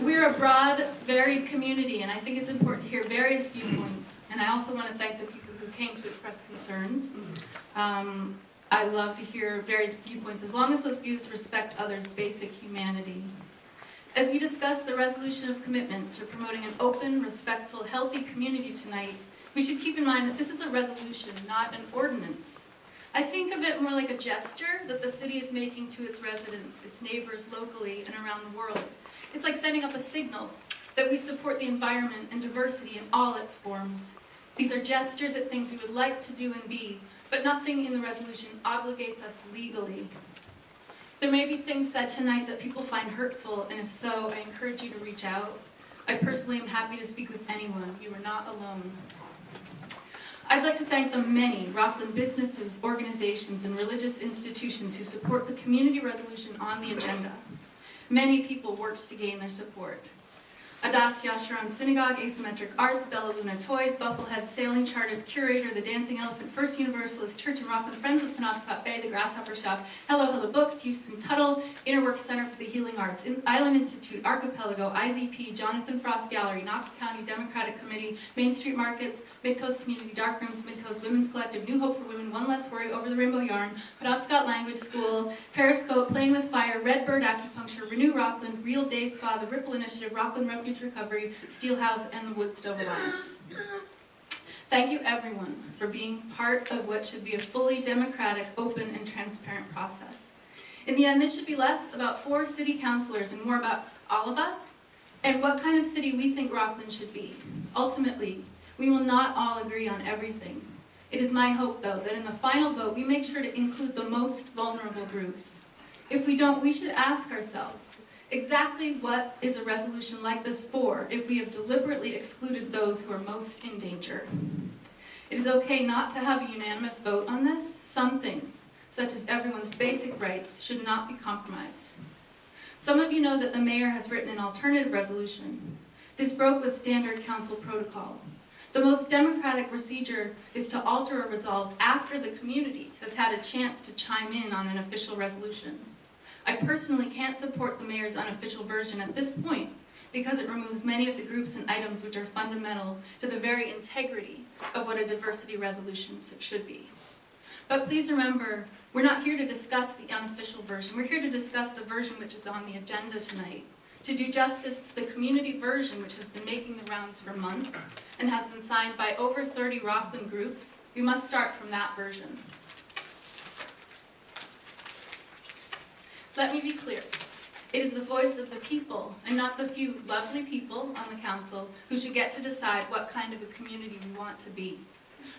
We're a broad, varied community, and I think it's important to hear various viewpoints. And I also want to thank the people who came to express concerns. I love to hear various viewpoints, as long as those views respect others' basic humanity. As we discuss the resolution of commitment to promoting an open, respectful, healthy community tonight, we should keep in mind that this is a resolution, not an ordinance. I think of it more like a gesture that the city is making to its residents, its neighbors locally and around the world. It's like sending up a signal that we support the environment and diversity in all its forms. These are gestures at things we would like to do and be, but nothing in the resolution obligates us legally. There may be things said tonight that people find hurtful, and if so, I encourage you to reach out. I personally am happy to speak with anyone. You are not alone. I'd like to thank the many Rockland businesses, organizations, and religious institutions who support the community resolution on the agenda. Many people worked to gain their support. Adas Yasharon Synagogue, Asymmetric Arts, Bella Luna Toys, Bufflehead Sailing Charters, Curator, The Dancing Elephant, First Universalist Church in Rockland, Friends of Penobscot Bay, The Grasshopper Shop, Hello Hello Books, Houston Tuttle, Innerworks Center for the Healing Arts, Island Institute, Archipelago, IZP, Jonathan Frost Gallery, Knox County Democratic Committee, Main Street Markets, Midcoast Community Darkrooms, Midcoast Women's Collective, New Hope for Women, One Less Worry, Over the Rainbow Yarn, Penobscot Language School, Periscope, Playing with Fire, Redbird Acupuncture, Renew Rockland, Real Day Spa, The Ripple Initiative, Rockland Refuge Recovery, Steelhouse, and the Woodstove Alliance. Thank you everyone for being part of what should be a fully democratic, open, and transparent process. In the end, this should be less about 4 city councilors and more about all of us and what kind of city we think Rockland should be. Ultimately, we will not all agree on everything. It is my hope, though, that in the final vote, we make sure to include the most vulnerable groups. If we don't, we should ask ourselves, exactly what is a resolution like this for if we have deliberately excluded those who are most in danger? It is okay not to have a unanimous vote on this. Some things, such as everyone's basic rights, should not be compromised. Some of you know that the mayor has written an alternative resolution. This broke with standard council protocol. The most democratic procedure is to alter a resolve after the community has had a chance to chime in on an official resolution. I personally can't support the mayor's unofficial version at this point because it removes many of the groups and items which are fundamental to the very integrity of what a diversity resolution should be. But please remember, we're not here to discuss the unofficial version. We're here to discuss the version which is on the agenda tonight. To do justice to the community version, which has been making the rounds for months and has been signed by over 30 Rockland groups, we must start from that version. Let me be clear. It is the voice of the people, and not the few lovely people on the council, who should get to decide what kind of a community we want to be.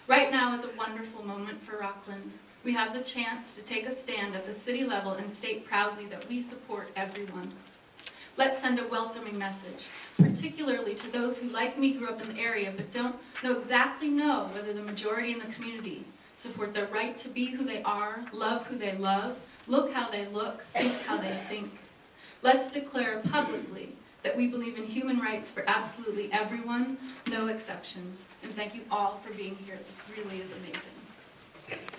Right now is a wonderful moment for Rockland. We have the chance to take a stand at the city level and state proudly that we support everyone. Let's send a welcoming message, particularly to those who, like me, grew up in the area but don't exactly know whether the majority in the community support their right to be who they are, love who they love, look how they look, think how they think. Let's declare publicly that we believe in human rights for absolutely everyone, no exceptions. And thank you all for being here. This really is amazing.